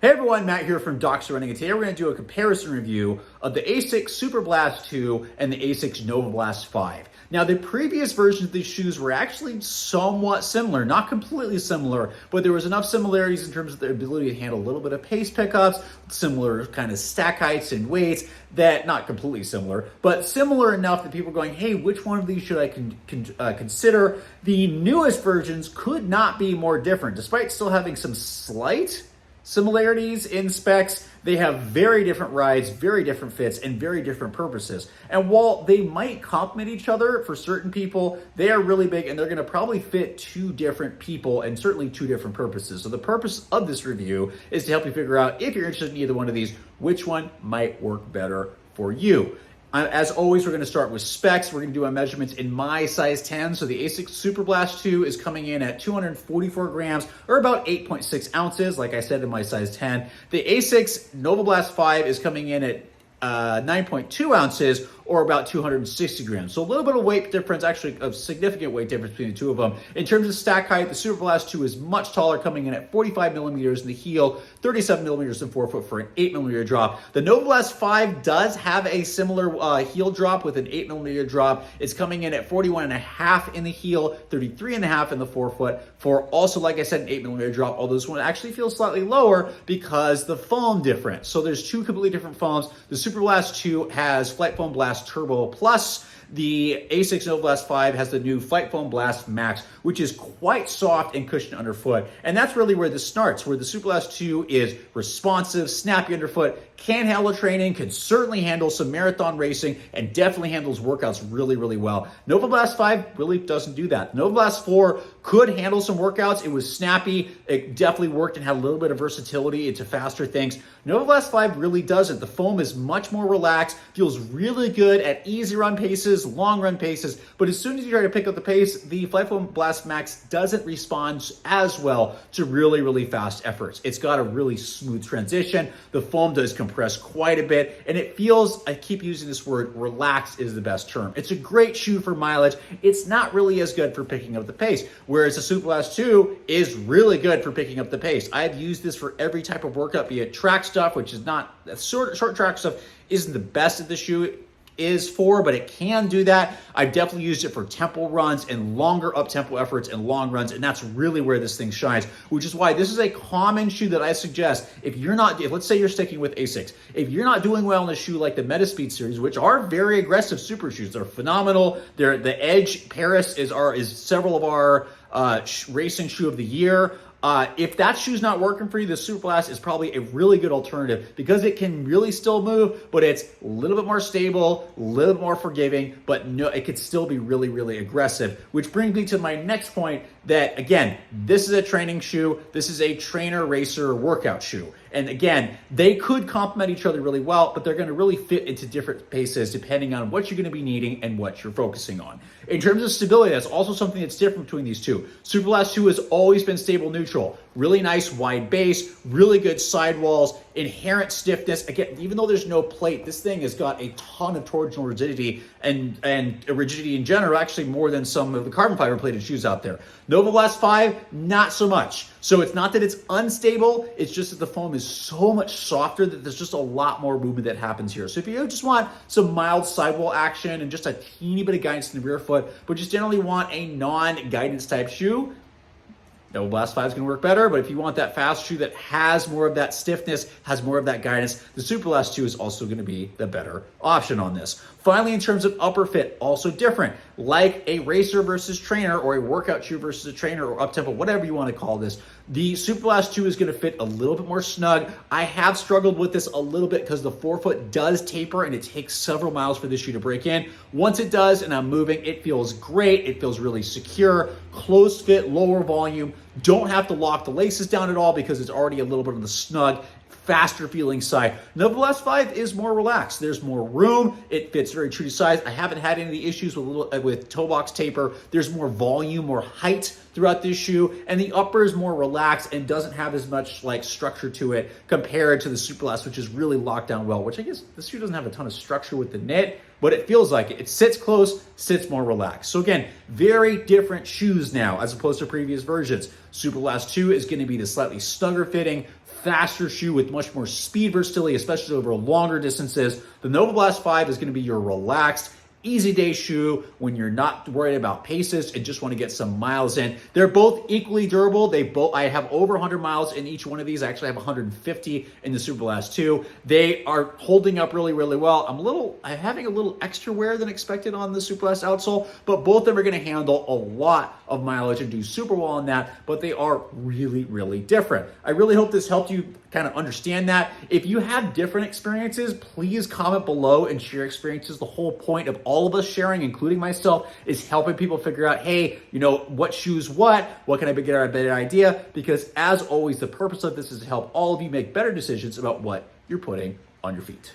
Hey everyone, Matt here from Docs Running, and today we're going to do a comparison review of the ASICS Superblast 2 and the ASICS Novablast 5. Now, the previous versions of these shoes were actually somewhat similar, not completely similar, but there was enough similarities in terms of their ability to handle a little bit of pace pickups, similar kind of stack heights and weights, that not completely similar, but similar enough that people are going, hey, which one of these should I consider? The newest versions could not be more different, despite still having some slight similarities in specs. They have very different rides, very different fits, and very different purposes. And while they might complement each other for certain people, they are really big and they're going to probably fit two different people and certainly two different purposes. So the purpose of this review is to help you figure out, if you're interested in either one of these, which one might work better for you. As always, we're going to start with specs. We're going to do our measurements in my size 10. So the ASICS Superblast 2 is coming in at 244 grams, or about 8.6 ounces, like I said, in my size 10. The ASICS Novablast 5 is coming in at 9.2 ounces, or about 260 grams. So a little bit of weight difference, actually a significant weight difference between the two of them. In terms of stack height, the Superblast 2 is much taller, coming in at 45 millimeters in the heel, 37 millimeters in forefoot for an 8 millimeter drop. The Novablast 5 does have a similar heel drop with an 8 millimeter drop. It's coming in at 41.5 in the heel, 33.5 in the forefoot for also, like I said, an 8 millimeter drop, although this one actually feels slightly lower because the foam different. So there's two completely different foams. The Superblast 2 has Flight Foam Blast Turbo Plus. The ASICS Novablast 5 has the new Flight Foam Blast Max, which is quite soft and cushioned underfoot. And that's really where this starts, where the Superblast 2 is responsive, snappy underfoot, can handle training, can certainly handle some marathon racing, and definitely handles workouts really, really well. Novablast 5 really doesn't do that. Novablast 4 could handle some workouts. It was snappy. It definitely worked and had a little bit of versatility into faster things. Novablast 5 really doesn't. The foam is much more relaxed, feels really good at easy run paces, long run paces, but as soon as you try to pick up the pace, the Flight Foam Blast Max doesn't respond as well to really, really fast efforts. It's got a really smooth transition. The foam does compress quite a bit, and it feels, I keep using this word, relaxed is the best term. It's a great shoe for mileage. It's not really as good for picking up the pace, whereas the Superblast 2 is really good for picking up the pace. I've used this for every type of workout, be it track stuff, which is not, short track stuff isn't the best that the shoe is for, but it can do that. I've definitely used it for tempo runs and longer up-tempo efforts and long runs, and that's really where this thing shines, which is why this is a common shoe that I suggest if let's say you're sticking with ASICS, if you're not doing well in a shoe like the Metaspeed series, which are very aggressive super shoes, they're phenomenal. The Edge Paris is several of our racing shoe of the year. If that shoe's not working for you, the Superblast is probably a really good alternative because it can really still move, but it's a little bit more stable, a little bit more forgiving, but no, it could still be really, really aggressive, which brings me to my next point that, again, this is a training shoe. This is a trainer, racer, workout shoe. And again, they could complement each other really well, but they're going to really fit into different paces depending on what you're going to be needing and what you're focusing on. In terms of stability, that's also something that's different between these two. Superblast 2 has always been stable neutral. Really nice wide base, really good sidewalls, inherent stiffness. Again, even though there's no plate, this thing has got a ton of torsional rigidity and rigidity in general, actually more than some of the carbon fiber plated shoes out there. Novablast 5, not so much. So it's not that it's unstable, it's just that the foam is so much softer that there's just a lot more movement that happens here. So if you just want some mild sidewall action and just a teeny bit of guidance in the rear foot, but just generally want a non-guidance type shoe, Novablast 5 is going to work better, but if you want that fast shoe that has more of that stiffness, has more of that guidance, the Superblast 2 is also going to be the better option on this. Finally, in terms of upper fit, also different. Like a racer versus trainer, or a workout shoe versus a trainer, or up-tempo, whatever you want to call this, the Superblast 2 is going to fit a little bit more snug. I have struggled with this a little bit because the forefoot does taper and it takes several miles for this shoe to break in. Once it does and I'm moving, it feels great. It feels really secure, close fit, lower volume. Don't have to lock the laces down at all because it's already a little bit on the snug, faster feeling side. Novablast 5 is more relaxed. There's more room. It fits very true to size. I haven't had any of the issues with toe box taper. There's more volume, more height throughout this shoe, and the upper is more relaxed and doesn't have as much like structure to it compared to the Superblast, which is really locked down well, which I guess this shoe doesn't have a ton of structure with the knit, but it feels like it. It sits close, sits more relaxed. So again, very different shoes now as opposed to previous versions. Superblast 2 is going to be the slightly snugger fitting, faster shoe with much more speed versatility, especially over longer distances. The Novablast 5 is going to be your relaxed, easy day shoe when you're not worried about paces and just want to get some miles in. They're both equally durable. I have over 100 miles in each one of these. I actually have 150 in the Superblast 2. They are holding up really, really well. I'm having a little extra wear than expected on the Superblast outsole, but both of them are going to handle a lot of mileage and do super well on that, but they are really, really different. I really hope this helped you kind of understand that. If you have different experiences, please comment below and share experiences. The whole point of all of us sharing, including myself, is helping people figure out, hey, what shoes what can I get a better idea? Because as always, the purpose of this is to help all of you make better decisions about what you're putting on your feet.